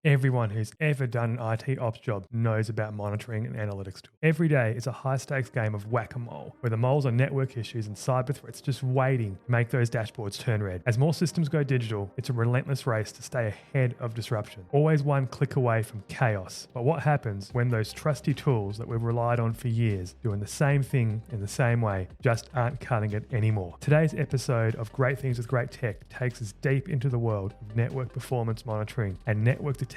Everyone who's ever done an IT ops job knows about monitoring and analytics tools. Every day is a high stakes game of whack a mole, where the moles are network issues and cyber threats just waiting to make those dashboards turn red. As more systems go digital, it's a relentless race to stay ahead of disruption, always one click away from chaos. But what happens when those trusty tools that we've relied on for years, doing the same thing in the same way, just aren't cutting it anymore? Today's episode of Great Things with Great Tech takes us deep into the world of network performance monitoring and network detection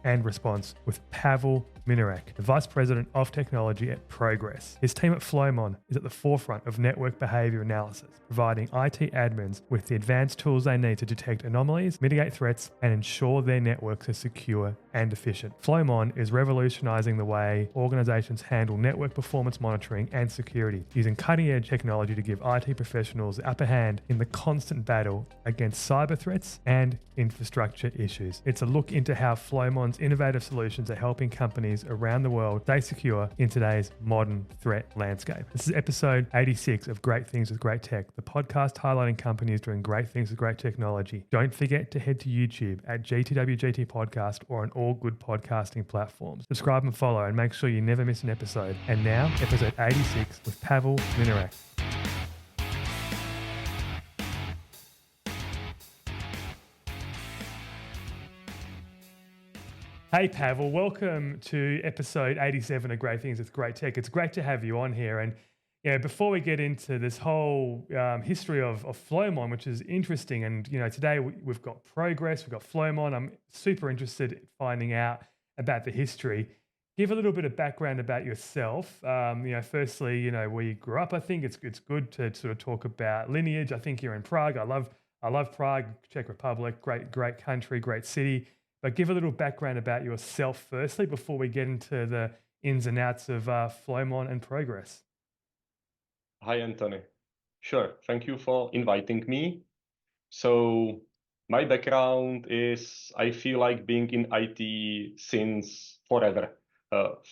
and response with Pavel Minarik, the Vice President of Technology at Progress. His team at Flowmon is at the forefront of network behavior analysis, providing IT admins with the advanced tools they need to detect anomalies, mitigate threats, and ensure their networks are secure and efficient. Flowmon is revolutionizing the way organizations handle network performance monitoring and security, using cutting-edge technology to give IT professionals the upper hand in the constant battle against cyber threats and infrastructure issues. It's a look into how Flowmon's innovative solutions are helping companies around the world stay secure in today's modern threat landscape. This is episode 86 of Great Things with Great Tech, the podcast highlighting companies doing great things with great technology. Don't forget to head to YouTube at GTWGT Podcast or on all good podcasting platforms. Subscribe and follow and make sure you never miss an episode. And now, episode 86 with Pavel Minarik. Hey Pavel, welcome to episode 87 of Great Things with Great Tech. It's great to have you on here. And before we get into this whole history of Flowmon, which is interesting, and today we've got Progress, we've got Flowmon. I'm super interested in finding out about the history. Give a little bit of background about yourself. Firstly, where you grew up. I think it's good to sort of talk about lineage. I think you're in Prague. I love Prague, Czech Republic. Great country, great city. But give a little background about yourself firstly before we get into the ins and outs of Flowmon and Progress. Hi, Anthony. Sure. Thank you for inviting me. So my background is I feel like being in IT since forever.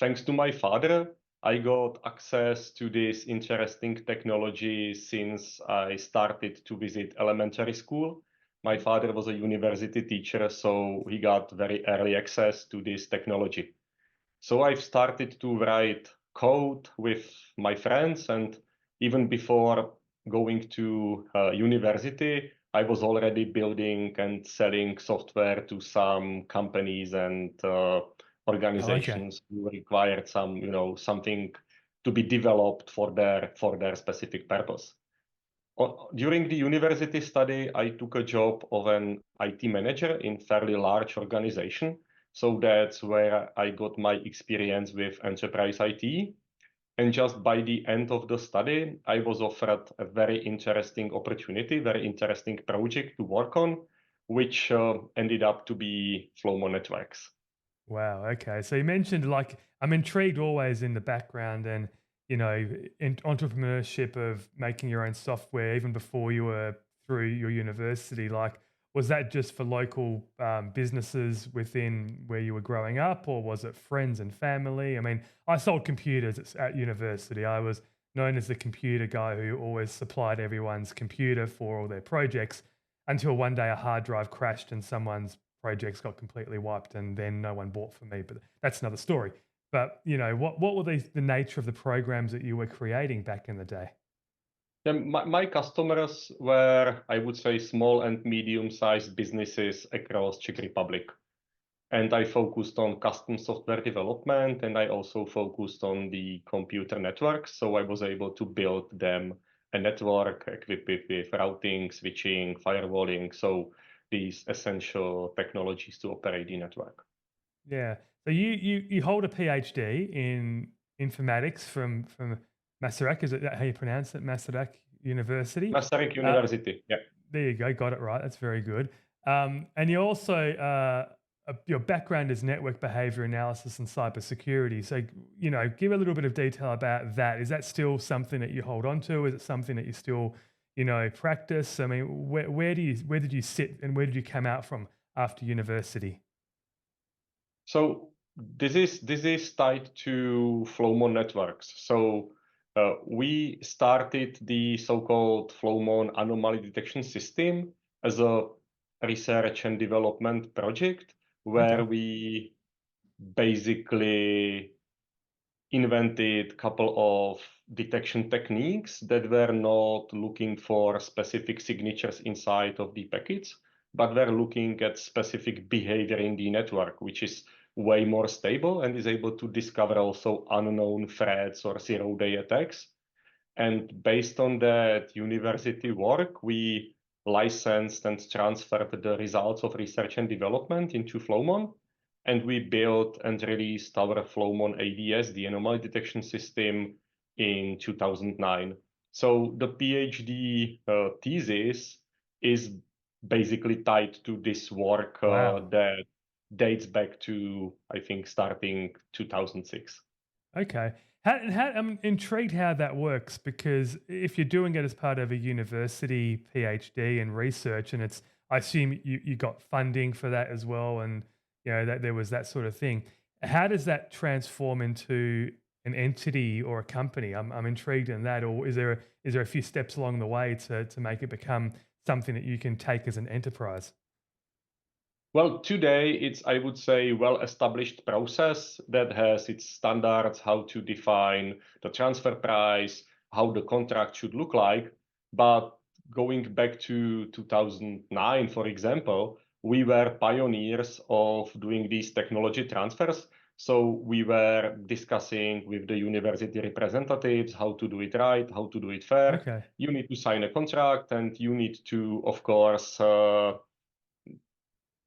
Thanks to my father, I got access to this interesting technology since I started to visit elementary school. My father was a university teacher, so he got very early access to this technology. So I've started to write code with my friends, and even before going to university, I was already building and selling software to some companies and organizations who required something to be developed for their specific purpose. During the university study, I took a job of an IT manager in fairly large organization. So that's where I got my experience with enterprise IT. And just by the end of the study, I was offered a very interesting opportunity, very interesting project to work on, which ended up to be Flowmon Networks. Wow. Okay. So you mentioned, I'm intrigued always in the background and, in entrepreneurship of making your own software even before you were through your university. Was that just for local businesses within where you were growing up, or was it friends and family? I mean, I sold computers at university. I was known as the computer guy who always supplied everyone's computer for all their projects until one day a hard drive crashed and someone's projects got completely wiped and then no one bought for me. But that's another story. But, what were the nature of the programs that you were creating back in the day? Yeah, my customers were, I would say, small and medium-sized businesses across Czech Republic. And I focused on custom software development, and I also focused on the computer networks. So I was able to build them a network equipped with routing, switching, firewalling. So these essential technologies to operate the network. Yeah. So you hold a PhD in informatics from Masaryk. Is it that how you pronounce it? Masaryk University. Masaryk Uh, University, yeah. there you go. Got it right. That's very good. And you also your background is network behavior analysis and cybersecurity. So give a little bit of detail about that. Is that still something that you hold on to? Is it something that you still practice? I mean, where did you sit and where did you come out from after university? So this is tied to Flowmon networks. So we started the so-called Flowmon anomaly detection system as a research and development project where Okay. we basically invented a couple of detection techniques that were not looking for specific signatures inside of the packets, but were looking at specific behavior in the network, which is way more stable and is able to discover also unknown threats or zero-day attacks. And based on that university work, we licensed and transferred the results of research and development into Flowmon. And we built and released our Flowmon ADS, the anomaly detection system, in 2009. So the PhD thesis is basically tied to this work Wow. that dates back to, I think, starting 2006. Okay. I'm intrigued how that works because if you're doing it as part of a university PhD and research, and I assume you got funding for that as well, and that there was that sort of thing. How does that transform into an entity or a company? I'm intrigued in that, or is there a few steps along the way to make it become something that you can take as an enterprise? Well, today it's, I would say, well-established process that has its standards, how to define the transfer price, how the contract should look like. But going back to 2009, for example, we were pioneers of doing these technology transfers. So we were discussing with the university representatives how to do it right, how to do it fair. Okay. You need to sign a contract and you need to, of course,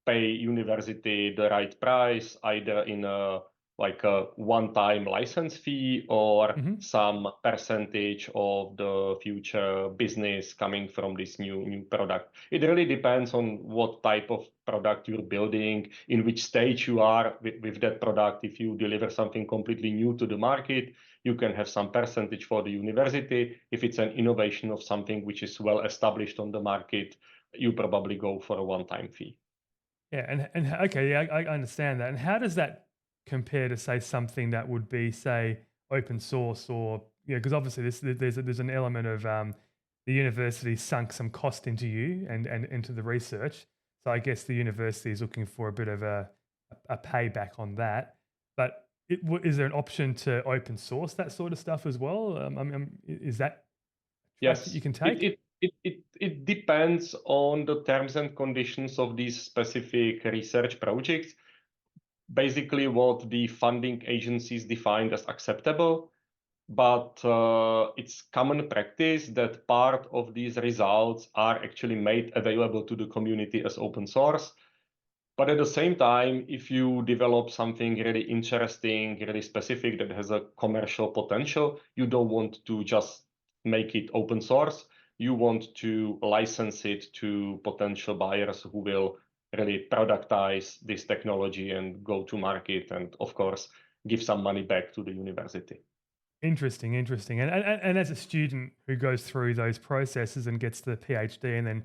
pay university the right price, either in a one-time license fee or Hmm. some percentage of the future business coming from this new product. It really depends on what type of product you're building, in which stage you are with that product. If you deliver something completely new to the market, you can have some percentage for the university. If it's an innovation of something which is well established on the market, you probably go for a one-time fee. Yeah, and okay, yeah, I understand that. And how does that compare to say something that would be say open source or because obviously there's an element of the university sunk some cost into you and into the research. So I guess the university is looking for a bit of a payback on that. But is there an option to open source that sort of stuff as well? Is that track that you Yes, can take? it depends on the terms and conditions of these specific research projects. Basically, what the funding agencies defined as acceptable, but it's common practice that part of these results are actually made available to the community as open source. But at the same time, if you develop something really interesting, really specific that has a commercial potential, you don't want to just make it open source. You want to license it to potential buyers who will really productize this technology and go to market and, of course, give some money back to the university. Interesting, interesting. And as a student who goes through those processes and gets the PhD, and then,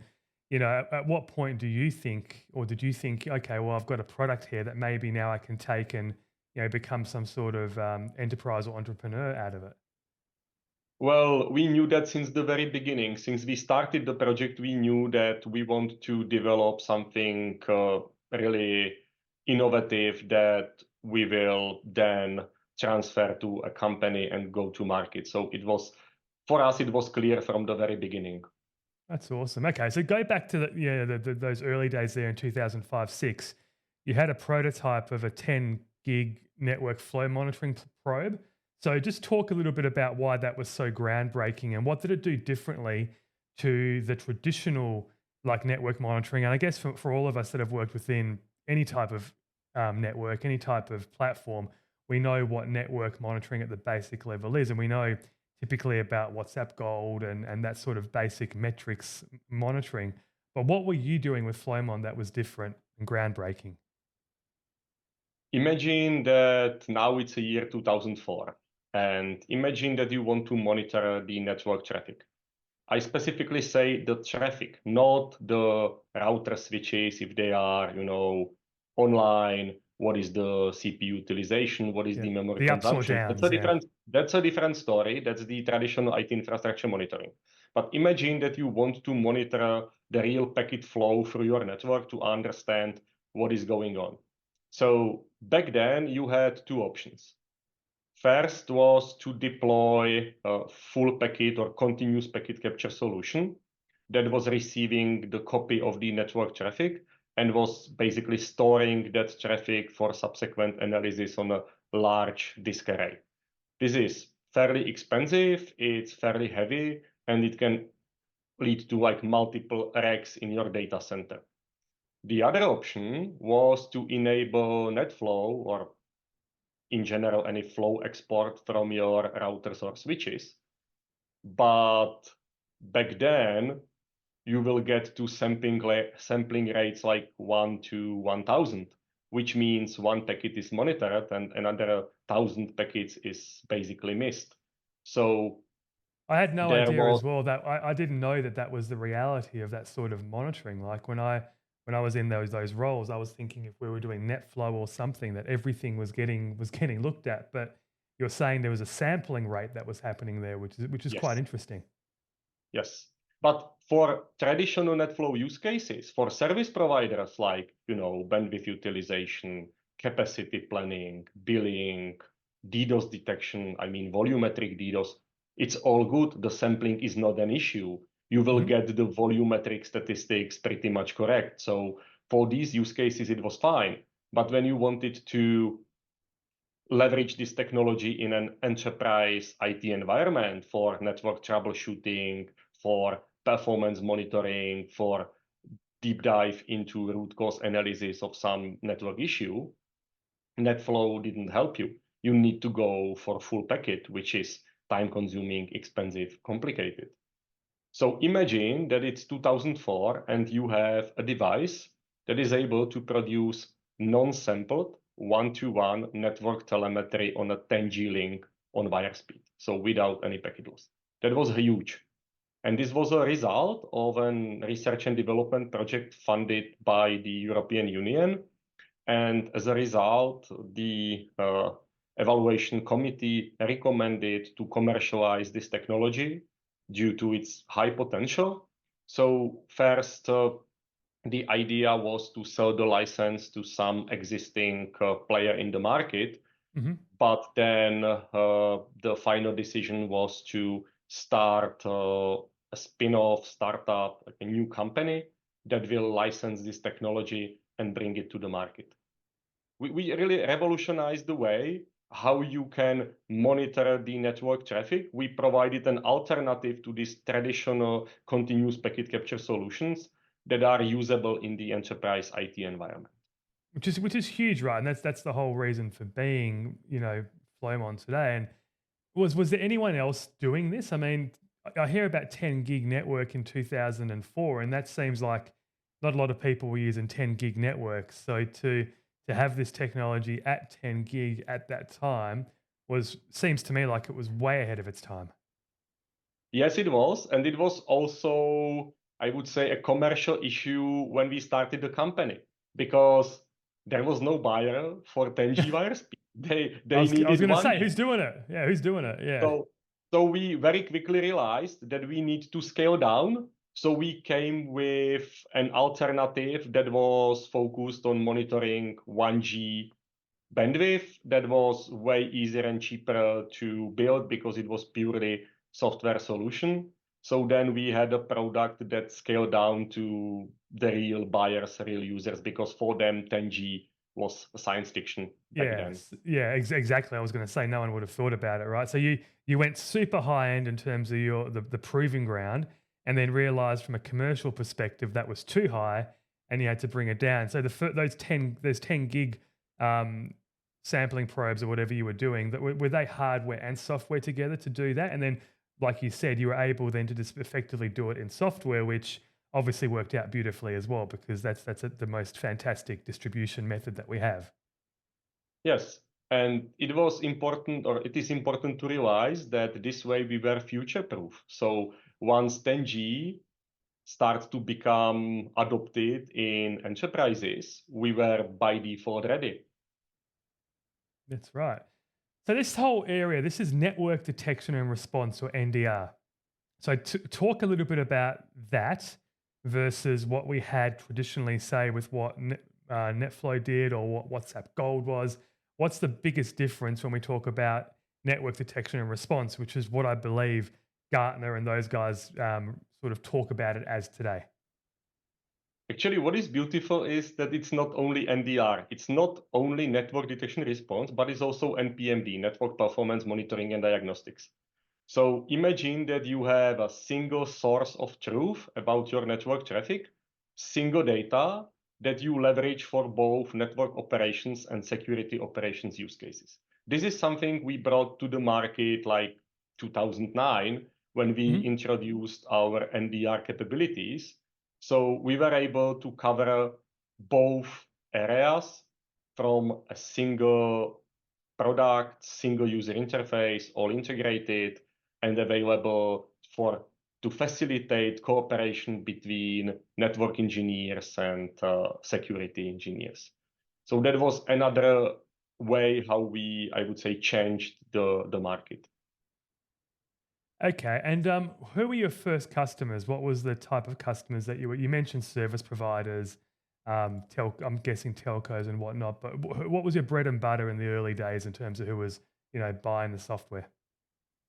at what point do you think, or did you think, okay, well, I've got a product here that maybe now I can take and, become some sort of enterprise or entrepreneur out of it? Well, we knew that since the very beginning. Since we started the project, we knew that we want to develop something really innovative that we will then transfer to a company and go to market. So for us, it was clear from the very beginning. That's awesome. Okay, so go back to those early days there in 2005, 6. You had a prototype of a 10 gig network flow monitoring probe. So just talk a little bit about why that was so groundbreaking and what did it do differently to the traditional like network monitoring. And I guess for all of us that have worked within any type of network, any type of platform, we know what network monitoring at the basic level is, and we know typically about WhatsApp Gold and that sort of basic metrics monitoring. But what were you doing with Flowmon that was different and groundbreaking? Imagine that now it's a year 2004, and imagine that you want to monitor the network traffic. I specifically say the traffic, not the router switches, if they are, online, what is the CPU utilization, what is Yeah, the memory the ups or consumption. downs. Yeah, That's a different story. That's the traditional IT infrastructure monitoring. But imagine that you want to monitor the real packet flow through your network to understand what is going on. So back then you had two options. First was to deploy a full packet or continuous packet capture solution that was receiving the copy of the network traffic and was basically storing that traffic for subsequent analysis on a large disk array. This is fairly expensive, it's fairly heavy, and it can lead to like multiple racks in your data center. The other option was to enable NetFlow or in general any flow export from your routers or switches. But back then, you will get to sampling rates like 1 to 1000, which means one packet is monitored and another 1000 packets is basically missed. So I had no there idea was, as well that I didn't know that that was the reality of that sort of monitoring. Like when I was in those roles, I was thinking if we were doing NetFlow or something that everything was getting looked at. But you're saying there was a sampling rate that was happening there, which is quite yes, interesting. yes. But for traditional NetFlow use cases, for service providers like, bandwidth utilization, capacity planning, billing, DDoS detection, I mean volumetric DDoS, it's all good. The sampling is not an issue. You will Mhm. get the volumetric statistics pretty much correct. So for these use cases, it was fine. But when you wanted to leverage this technology in an enterprise IT environment for network troubleshooting, for performance monitoring, for deep dive into root cause analysis of some network issue, NetFlow didn't help you. You need to go for full packet, which is time consuming, expensive, complicated. So imagine that it's 2004 and you have a device that is able to produce non-sampled one-to-one network telemetry on a 10G link on wire speed, so without any packet loss. That was huge. And this was a result of a research and development project funded by the European Union. And as a result, the evaluation committee recommended to commercialize this technology due to its high potential. So first, the idea was to sell the license to some existing player in the market, Mhm. but then the final decision was to start a spin-off startup, like a new company that will license this technology and bring it to the market. We really revolutionized the way how you can monitor the network traffic. We provided an alternative to these traditional continuous packet capture solutions that are usable in the enterprise IT environment. Which is huge, right? And that's the whole reason for being, Flowmon today. And was there anyone else doing this? I mean, I hear about 10 gig network in 2004, and that seems like not a lot of people were using 10 gig networks. So to have this technology at 10 gig at that time was seems to me like it was way ahead of its time. Yes, it was. And it was also, I would say, a commercial issue when we started the company because there was no buyer for 10G wire speed. They I was needed going to say, 1G. who's doing it? Yeah, who's doing it? Yeah. So, so we very quickly realized that we need to scale down. So we came with an alternative that was focused on monitoring 1G bandwidth that was way easier and cheaper to build because it was purely software solution. So then we had a product that scaled down to the real buyers, real users, because for them 10G was science fiction back then. Yes, yeah, exactly. I was going to say no one would have thought about it, right? So you went super high end in terms of the proving ground, and then realized from a commercial perspective that was too high, and you had to bring it down. So those 10 gig um, sampling probes or whatever you were doing, that were they hardware and software together to do that? And then, like you said, you were able then to just effectively do it in software, which obviously worked out beautifully as well because that's the most fantastic distribution method that we have. Yes. And it was important, or it is important to realize that this way we were future proof. So once 10G starts to become adopted in enterprises, we were by default ready. That's right. So this whole area, this is network detection and response, or NDR. So talk a little bit about that versus what we had traditionally, say, with what NetFlow did or what WhatsApp Gold was. What's the biggest difference when we talk about network detection and response, which is what I believe Gartner and those guys sort of talk about it as today? Actually, what is beautiful is that it's not only NDR, it's not only network detection response, but it's also NPMD, network performance monitoring and diagnostics. So imagine that you have a single source of truth about your network traffic, single data that you leverage for both network operations and security operations use cases. This is something we brought to the market like 2009 when we Mhm. introduced our NDR capabilities. So we were able to cover both areas from a single product, single user interface, all integrated and available for to facilitate cooperation between network engineers and security engineers. So that was another way how we, I would say, changed the market. Okay, and who were your first customers? What was the type of customers that you were? You mentioned service providers, I'm guessing telcos and whatnot. But what was your bread and butter in the early days in terms of who was, buying the software?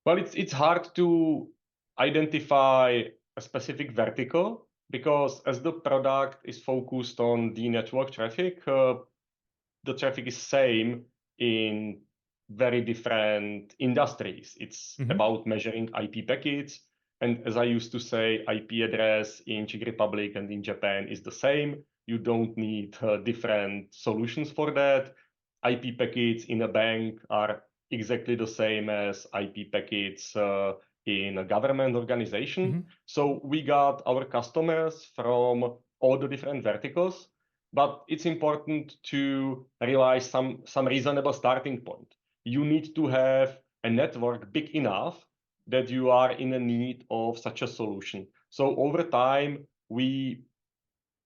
Well, it's hard to identify a specific vertical because as the product is focused on the network traffic, the traffic is same in very different industries. It's Hmm. about measuring IP packets. And as I used to say, IP address in Czech Republic and in Japan is the same. You don't need different solutions for that. IP packets in a bank are exactly the same as IP packets in a government organization. Hmm. So we got our customers from all the different verticals, but it's important to realize some reasonable starting point. You need to have a network big enough that you are in a need of such a solution. So over time, we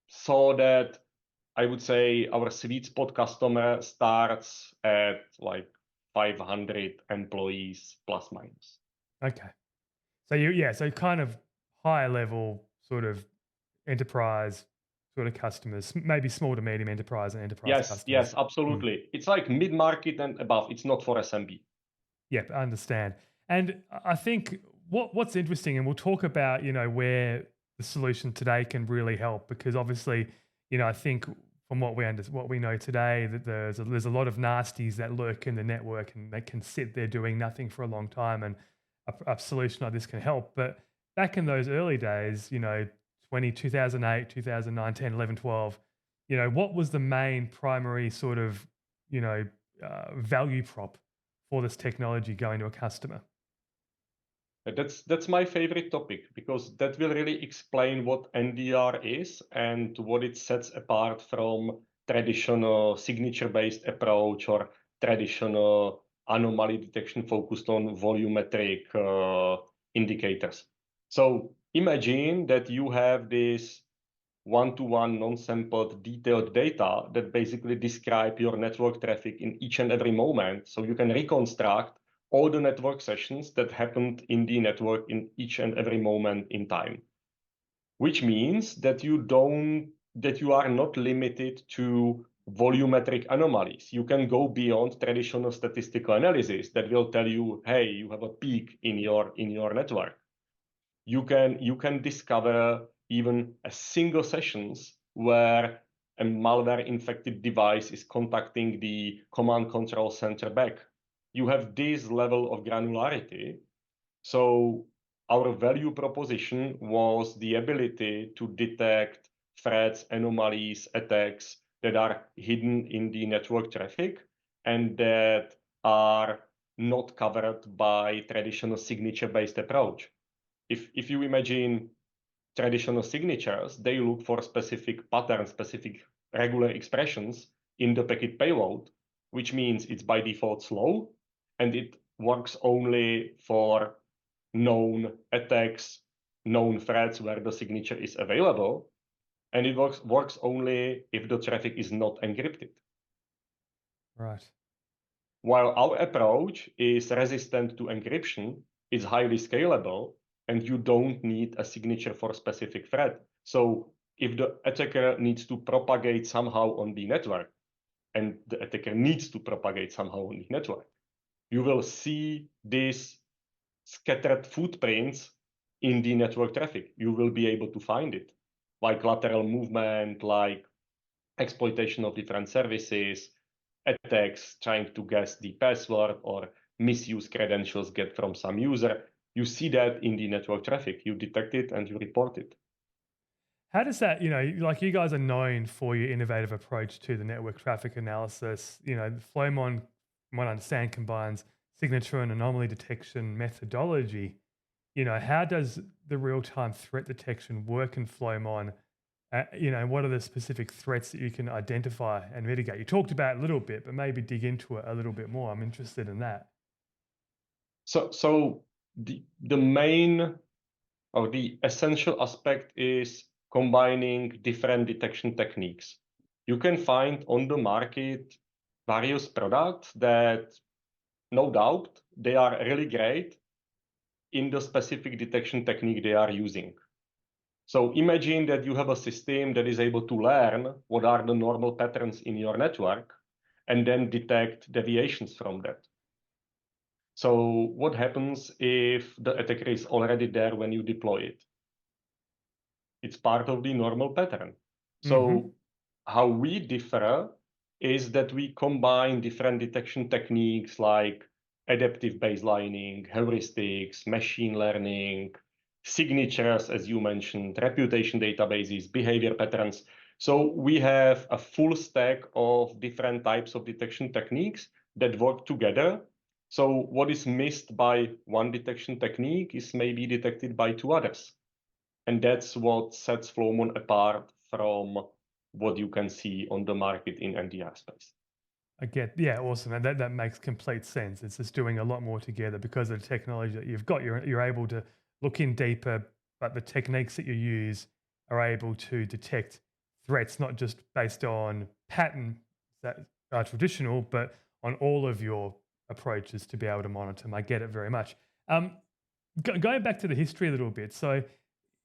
saw that I would say our sweet spot customer starts at like 500 employees plus minus. Okay, so kind of higher level sort of enterprise sort of customers, maybe small to medium enterprise and enterprise Yes, yes, customers. Mm. absolutely. It's like mid-market and above. It's not for SMB. Yep, I understand. And I think what's interesting, and we'll talk about, where the solution today can really help, because obviously, I think from what we know today, that there's a lot of nasties that lurk in the network and they can sit there doing nothing for a long time, and a solution like this can help. But back in those early days, 2008, 2009, 10, 11, 12, what was the main primary sort of, value prop for this technology going to a customer? That's my favorite topic because that will really explain what NDR is and what it sets apart from traditional signature-based approach or traditional anomaly detection focused on volumetric indicators. So imagine that you have this one-to-one non-sampled detailed data that basically describe your network traffic in each and every moment. So you can reconstruct all the network sessions that happened in the network in each and every moment in time, which means that you are not limited to volumetric anomalies. You can go beyond traditional statistical analysis that will tell you, hey, you have a peak in your network. You can discover even a single sessions where a malware infected device is contacting the command control center back. You have this level of granularity. So our value proposition was the ability to detect threats, anomalies, attacks that are hidden in the network traffic and that are not covered by traditional signature-based approach. If you imagine traditional signatures, they look for specific patterns, specific regular expressions in the packet payload, which means it's by default slow and it works only for known attacks, known threats where the signature is available, and it works only if the traffic is not encrypted. Right. While our approach is resistant to encryption, it's highly scalable, and you don't need a signature for a specific threat. So if the attacker needs to propagate somehow on the network, and the attacker needs to propagate somehow on the network, you will see these scattered footprints in the network traffic. You will be able to find it, like lateral movement, like exploitation of different services, attacks trying to guess the password or misuse credentials get from some user. You see that in the network traffic. You detect it and you report it. How does that, like you guys are known for your innovative approach to the network traffic analysis. Flowmon, from what I understand, combines signature and anomaly detection methodology. How does the real-time threat detection work in Flowmon? What are the specific threats that you can identify and mitigate? You talked about it a little bit, but maybe dig into it a little bit more. I'm interested in that. So the main or the essential aspect is combining different detection techniques. You can find on the market various products that, no doubt, they are really great in the specific detection technique they are using. So imagine that you have a system that is able to learn what are the normal patterns in your network and then detect deviations from that. So what happens if the attacker is already there when you deploy it? It's part of the normal pattern. So how we differ is that we combine different detection techniques like adaptive baselining, heuristics, machine learning, signatures, as you mentioned, reputation databases, behavior patterns. So we have a full stack of different types of detection techniques that work together. So what is missed by one detection technique is maybe detected by two others. And that's what sets Flowmon apart from what you can see on the market in NDR space. Yeah, awesome. And that makes complete sense. It's just doing a lot more together because of the technology that you've got. You're able to look in deeper, but the techniques that you use are able to detect threats, not just based on pattern that are traditional, but on all of your approaches to be able to monitor them. I get it very much. Going back to the history a little bit. So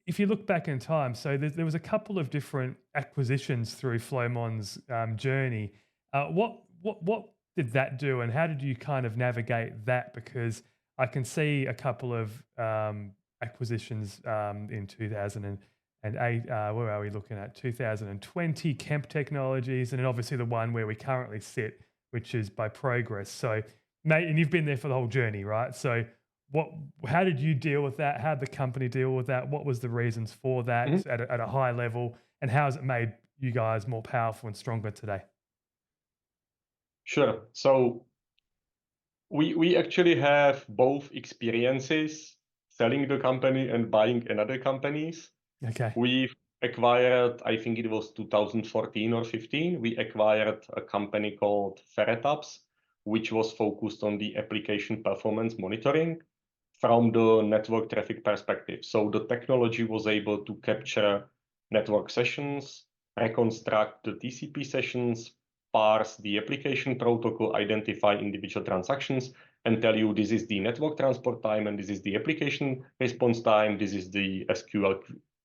if you look back in time, so there was a couple of different acquisitions through Flowmon's journey. What did that do, and how did you kind of navigate that? Because I can see a couple of acquisitions in 2008. Where are we looking at? 2020, Kemp Technologies, and then obviously the one where we currently sit, which is by Progress. So, mate, and you've been there for the whole journey, right? So, how did you deal with that? How did the company deal with that? What was the reasons for that at a high level, and how has it made you guys more powerful and stronger today? Sure. So we actually have both experiences selling the company and buying another companies. Okay. We've acquired, I think it was 2014 or 15, we acquired a company called Ferretabs, which was focused on the application performance monitoring from the network traffic perspective. So the technology was able to capture network sessions, reconstruct the TCP sessions, parse the application protocol, identify individual transactions, and tell you this is the network transport time and this is the application response time, this is the SQL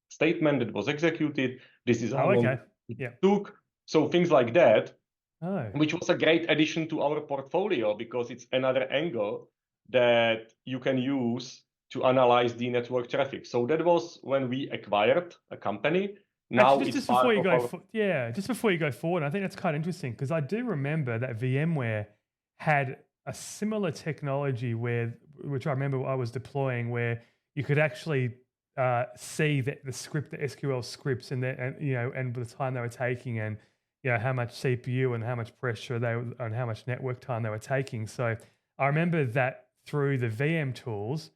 statement that was executed, this is how Oh, long okay. it Yeah. took. So things like that, Oh, which was a great addition to our portfolio because it's another angle that you can use to analyze the network traffic. So that was when we acquired a company. Now actually, it's part of our. just before you go forward, I think that's quite interesting because I do remember that VMware had a similar technology which I remember I was deploying, where you could actually see the script, the SQL scripts, and the time they were taking, and how much CPU and how much pressure and how much network time they were taking. So I remember that through the VM tools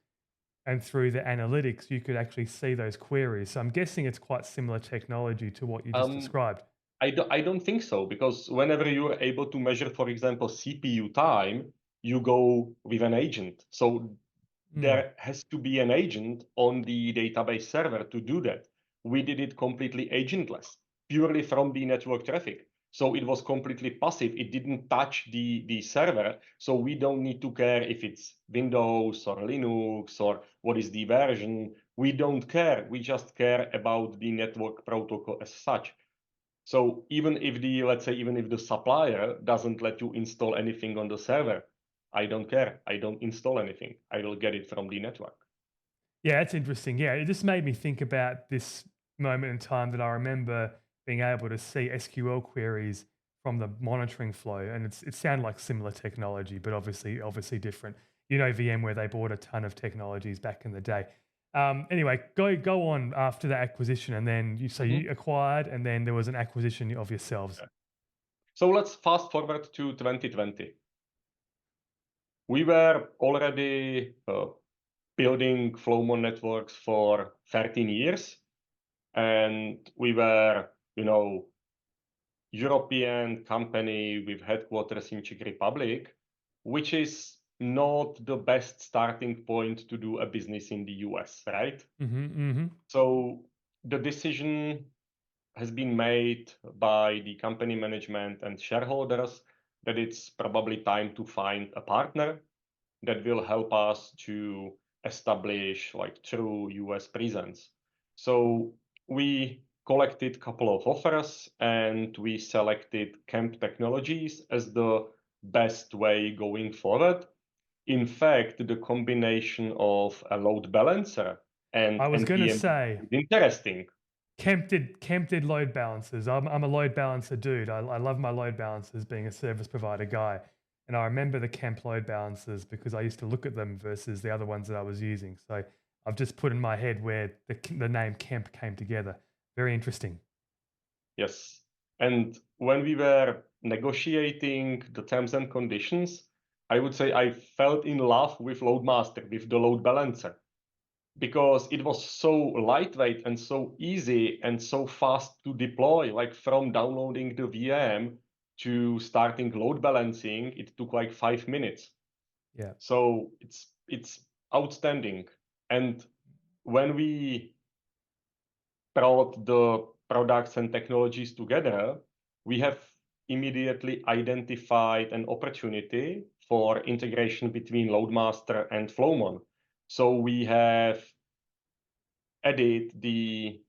and through the analytics, you could actually see those queries. So I'm guessing it's quite similar technology to what you just described. I don't think so, because whenever you're able to measure, for example, CPU time, you go with an agent. So there has to be an agent on the database server to do that. We did it completely agentless, purely from the network traffic. So it was completely passive. It didn't touch the server. So we don't need to care if it's Windows or Linux or what is the version. We don't care. We just care about the network protocol as such. So even if let's say, even if the supplier doesn't let you install anything on the server, I don't care. I don't install anything. I will get it from the network. Yeah, that's interesting. Yeah, it just made me think about this moment in time that I remember being able to see SQL queries from the monitoring flow, and it sounded like similar technology, but obviously different. You know, VMware, they bought a ton of technologies back in the day. Anyway, go on after the acquisition, and then Mhm. you acquired, and then there was an acquisition of yourselves. Yeah. So let's fast forward to 2020. We were already building Flowmon networks for 13 years, and we were, European company with headquarters in Czech Republic, which is not the best starting point to do a business in the US, right? Mm-hmm. So the decision has been made by the company management and shareholders that it's probably time to find a partner that will help us to establish like true US presence. So we collected a couple of offers and we selected Camp Technologies as the best way going forward. In fact, the combination of a load balancer and I was going to NPM say, is interesting. Kemp did load balancers. I'm a load balancer dude. I love my load balancers being a service provider guy. And I remember the Kemp load balancers because I used to look at them versus the other ones that I was using. So I've just put in my head where the name Kemp came together. Very interesting. Yes. And when we were negotiating the terms and conditions, I would say I felt in love with Loadmaster, with the load balancer, because it was so lightweight and so easy and so fast to deploy. Like from downloading the VM to starting load balancing, it took like 5 minutes. Yeah. So it's outstanding. And when we brought the products and technologies together, we have immediately identified an opportunity for integration between Loadmaster and Flowmon. So we have added the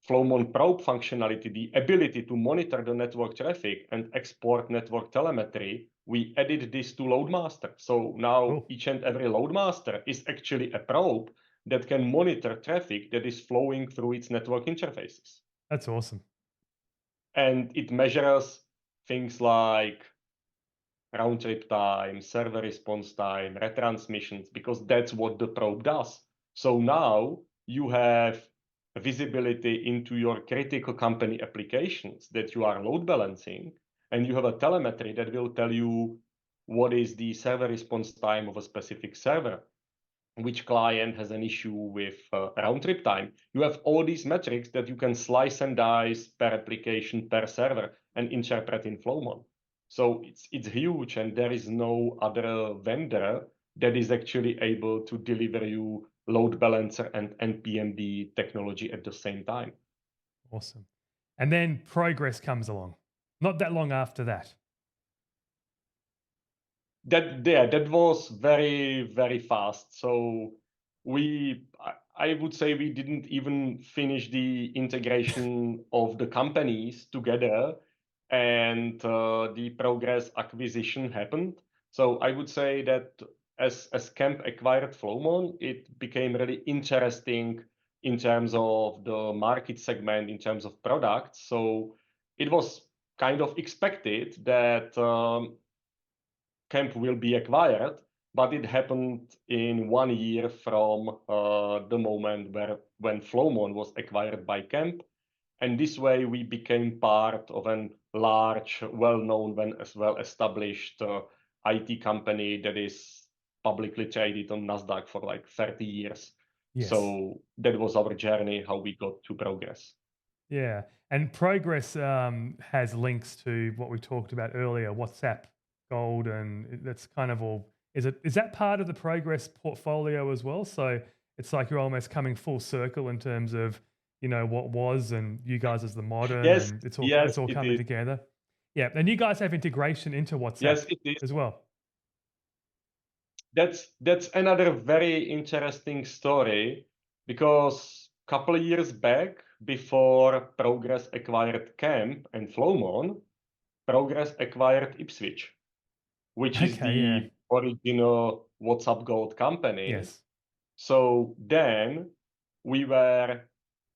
Flowmon probe functionality, the ability to monitor the network traffic and export network telemetry. We added this to Loadmaster. So now Cool. each and every Loadmaster is actually a probe that can monitor traffic that is flowing through its network interfaces. That's awesome. And it measures things like round trip time, server response time, retransmissions, because that's what the probe does. So now you have visibility into your critical company applications that you are load balancing, and you have a telemetry that will tell you what is the server response time of a specific server, which client has an issue with round trip time. You have all these metrics that you can slice and dice per application, per server, and interpret in Flowmon. So it's huge, and there is no other vendor that is actually able to deliver you load balancer and NPMD technology at the same time. Awesome. And then Progress comes along. Not that long after that. That was very fast. So I would say we didn't even finish the integration of the companies together, and the Progress acquisition happened. So I would say that as Camp acquired Flowmon, it became really interesting in terms of the market segment, in terms of products. So it was kind of expected that Camp will be acquired, but it happened in 1 year from the moment when Flowmon was acquired by Camp, and this way we became part of a large, well-known, and as well established IT company that is publicly traded on Nasdaq for like 30 years. Yes. So that was our journey, how we got to Progress. Yeah, and Progress has links to what we talked about earlier, WhatsApp Gold, and that's kind of all. Is that part of the Progress portfolio as well? So it's like you're almost coming full circle in terms of what was and you guys as the modern, Yes, and it's yes, all it coming is. together. Yeah, and you guys have integration into WhatsApp Yes, it is. as well. That's another very interesting story because a couple of years back, before Progress acquired Camp and Flowmon, Progress acquired Ipswitch, which is Okay, yeah. the original WhatsApp Gold company. Yes. So then we were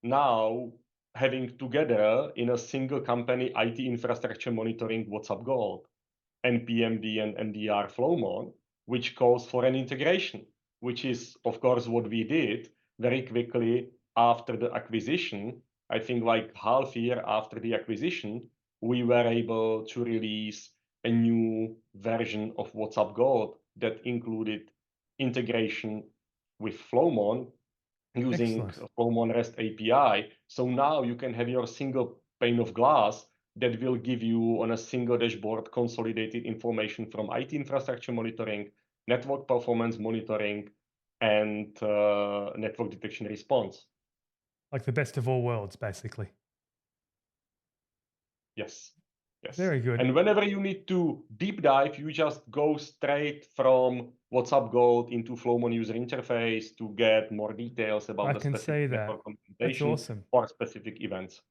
now having together in a single company IT infrastructure monitoring WhatsApp Gold, NPMD and MDR Flowmon, which calls for an integration, which is, of course, what we did very quickly after the acquisition. I think like half year after the acquisition, we were able to release a new version of WhatsApp Gold that included integration with Flowmon using Excellent. Flowmon REST API. So now you can have your single pane of glass that will give you on a single dashboard consolidated information from IT infrastructure monitoring, network performance monitoring, and network detection response. Like the best of all worlds, basically. Yes, yes. Very good. And whenever you need to deep dive, you just go straight from WhatsApp Gold into Flowmon user interface to get more details about I the can specific see that. network That's computation awesome. or specific events.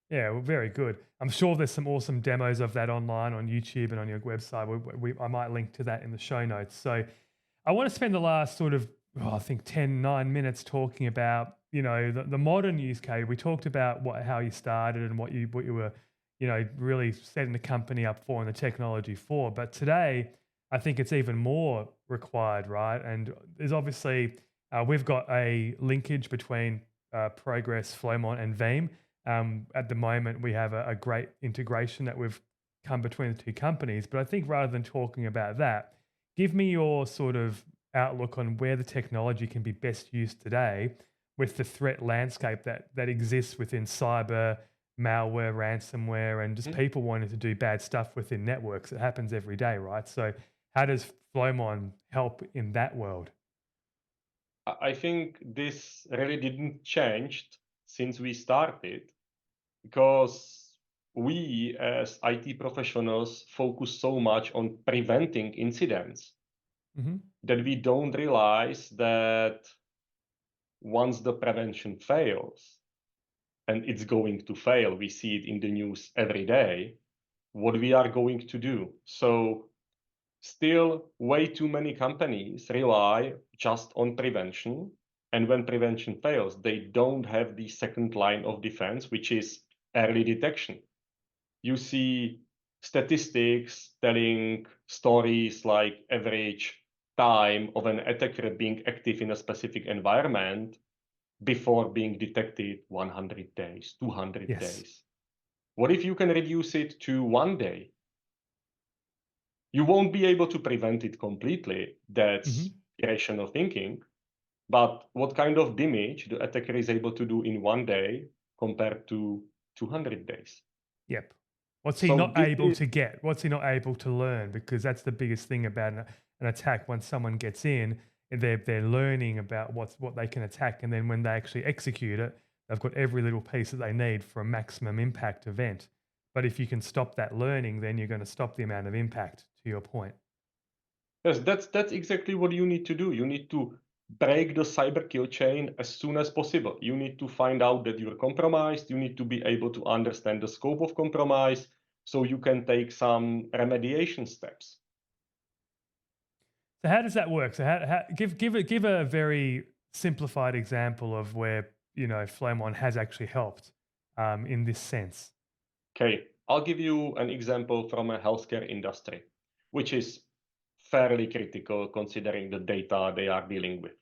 Yeah, well, very good. I'm sure there's some awesome demos of that online on YouTube and on your website. I might link to that in the show notes. So I want to spend the last sort of, I think 10, 9 minutes talking about, the modern use case. We talked about how you started and what you were, really setting the company up for and the technology for. But today, I think it's even more required, right? And there's obviously, we've got a linkage between Progress, Flowmon, and Veeam. At the moment, we have a great integration that we've come between the two companies. But I think rather than talking about that, give me your sort of outlook on where the technology can be best used today with the threat landscape that exists within cyber, malware, ransomware, and just Mhm. people wanting to do bad stuff within networks. It happens every day, right? So, how does Flowmon help in that world? I think this really didn't change since we started because we as IT professionals focus so much on preventing incidents Hmm. that we don't realize that once the prevention fails, and it's going to fail, we see it in the news every day, what we are going to do. So still way too many companies rely just on prevention. And when prevention fails, they don't have the second line of defense, which is early detection. You see statistics telling stories like average time of an attacker being active in a specific environment before being detected 100 days, 200 Yes. days. What if you can reduce it to 1 day? You won't be able to prevent it completely. That's Hmm. irrational thinking. But what kind of damage the attacker is able to do in 1 day compared to 200 days? Yep. What's he So not this able is, to get? What's he not able to learn? Because that's the biggest thing about an attack. Once someone gets in, they're learning about what they can attack, and then when they actually execute it, they've got every little piece that they need for a maximum impact event. But if you can stop that learning, then you're going to stop the amount of impact. To your point. yes, that's exactly what you need to do. You need to break the cyber kill chain as soon as possible. You need to find out that you're compromised. You need to be able to understand the scope of compromise so you can take some remediation steps. So how does that work? So give a very simplified example of where Flowmon has actually helped in this sense. Okay, I'll give you an example from a healthcare industry, which is fairly critical considering the data they are dealing with.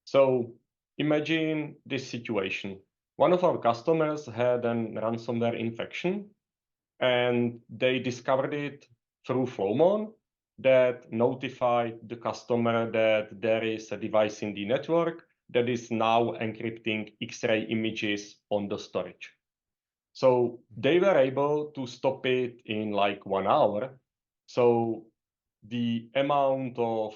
So imagine this situation. One of our customers had a ransomware infection and they discovered it through Flowmon that notified the customer that there is a device in the network that is now encrypting X-ray images on the storage. So they were able to stop it in like 1 hour. So the amount of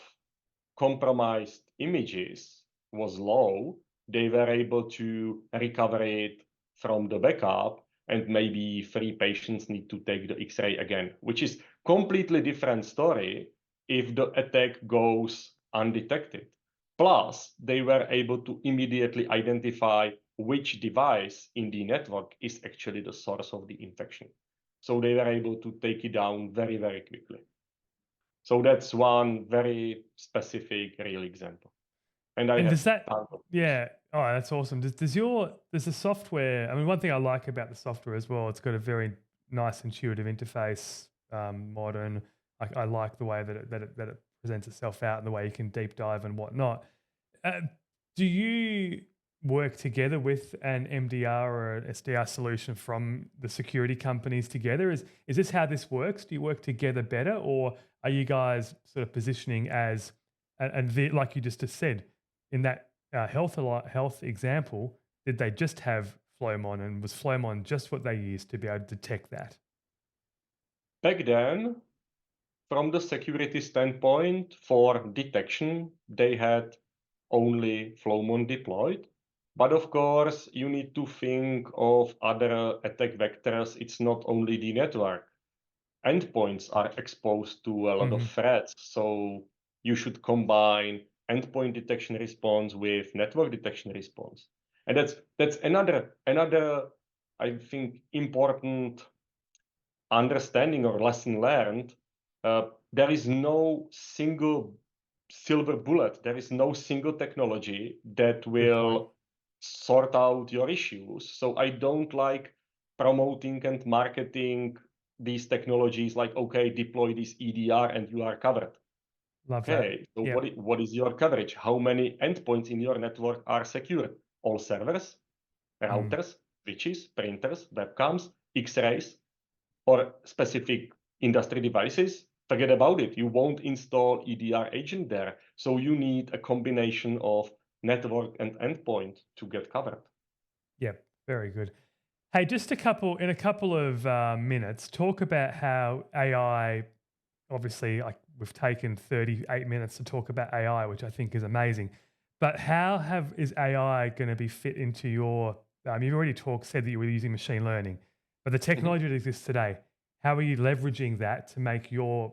compromised images was low. They were able to recover it from the backup. and maybe 3 patients need to take the X-ray again, which is completely different story if the attack goes undetected. Plus, they were able to immediately identify which device in the network is actually the source of the infection. So they were able to take it down very, very quickly. So that's one very specific real example. And I And have does that, tons of those. yeah, oh, that's awesome. Does the software, I mean, one thing I like about the software as well, it's got a very nice intuitive interface, modern. I like the way that it presents itself out and the way you can deep dive and whatnot. Uh, do you work together with an MDR or an SDR solution from the security companies together? Is this how this works? Do you work together better, or are you guys sort of positioning as like you just said in that health example? Did they just have Flowmon, and was Flowmon just what they used to be able to detect that? Back then, from the security standpoint, for detection, they had only Flowmon deployed. But of course, you need to think of other attack vectors. It's not only the network. Endpoints are exposed to a lot of Hmm. threats. So you should combine endpoint detection response with network detection response. And that's another I think important understanding or lesson learned. There is no single silver bullet. There is no single technology that Good point. will sort out your issues. So I don't like promoting and marketing these technologies like, okay, deploy this EDR and you are covered. Love that. Okay, so Yeah. what is your coverage? How many endpoints in your network are secure? All servers, Mm. routers, switches, printers, webcams, X-rays, or specific industry devices, forget about it. You won't install EDR agent there. So you need a combination of network and endpoint to get covered. Yeah. Very good. Hey, just in a couple of minutes, talk about how AI. Obviously, like we've taken 38 minutes to talk about AI, which I think is amazing. But is AI going to be fit into your? You've already said that you were using machine learning, but the Mhm. technology that exists today, how are you leveraging that to make your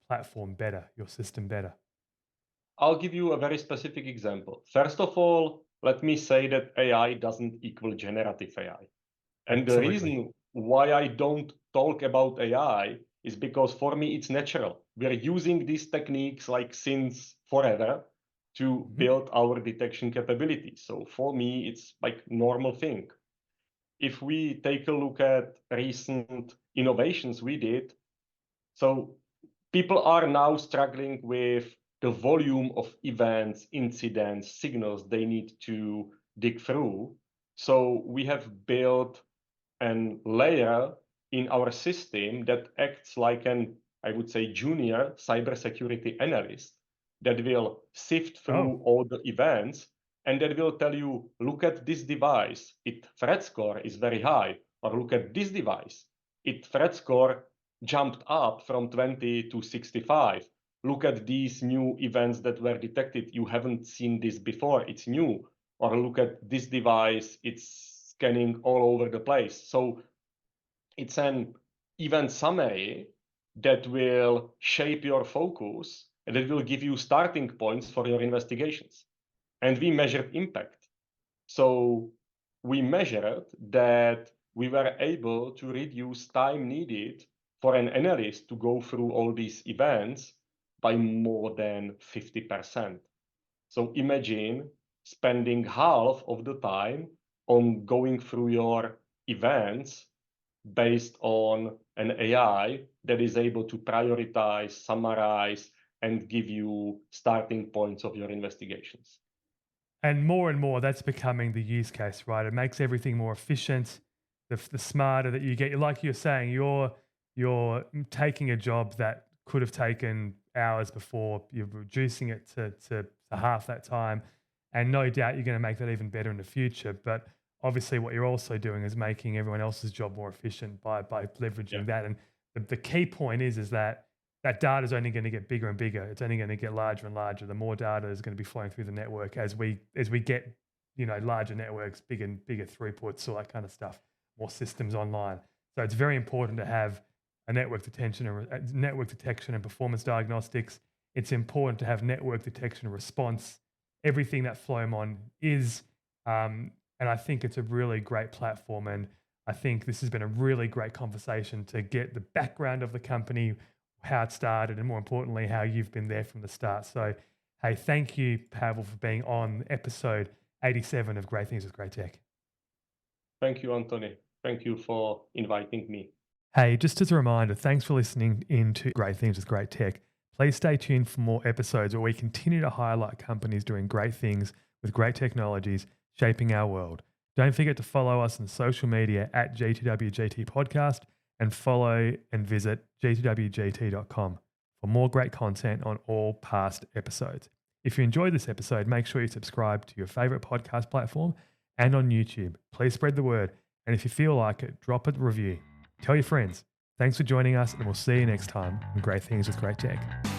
platform better, your system better? I'll give you a very specific example. First of all, let me say that AI doesn't equal generative AI. And the Absolutely. reason why I don't talk about AI is because for me it's natural. We're using these techniques like since forever to Mhm. build our detection capabilities. So for me it's like normal thing. If we take a look at recent innovations we did, so people are now struggling with the volume of events, incidents, signals they need to dig through. So we have built an layer in our system that acts like an, I would say, junior cybersecurity analyst that will sift Oh, through all the events and that will tell you, look at this device, its threat score is very high, or look at this device, its threat score jumped up from 20 to 65. Look at these new events that were detected. You haven't seen this before. It's new. Or look at this device. It's scanning all over the place. So it's an event summary that will shape your focus and it will give you starting points for your investigations. And we measured impact. So we measured that we were able to reduce time needed for an analyst to go through all these events by more than 50%. So imagine spending half of the time on going through your events based on an AI that is able to prioritize, summarize, and give you starting points of your investigations. and more, that's becoming the use case, right? It makes everything more efficient. The smarter that you get, like you're saying, you're taking a job that could have taken hours before. You're reducing it to half that time, and no doubt you're going to make that even better in the future. But obviously, what you're also doing is making everyone else's job more efficient by Yeah. leveraging that. And the key point is that that data is only going to get bigger and bigger. It's only going to get larger and larger. The more data is going to be flowing through the network as we get larger networks, bigger and bigger throughputs, all that kind of stuff. more systems online. So it's very important to have a network detection and performance diagnostics. It's important to have network detection and response, everything that Flowmon is. And I think it's a really great platform. And I think this has been a really great conversation to get the background of the company, how it started, and more importantly, how you've been there from the start. So, hey, thank you, Pavel, for being on episode 87 of Great Things with Great Tech. Thank you, Anthony. Thank you for inviting me. Hey, just as a reminder, thanks for listening into Great Things with Great Tech. Please stay tuned for more episodes where we continue to highlight companies doing great things with great technologies shaping our world. Don't forget to follow us on social media at G2WGT Podcast and follow and visit g2wgt.com for more great content on all past episodes. If you enjoyed this episode, make sure you subscribe to your favorite podcast platform and on YouTube. Please spread the word. And if you feel like it, drop a review. Tell your friends. Thanks for joining us, and we'll see you next time on Great Things with Great Tech.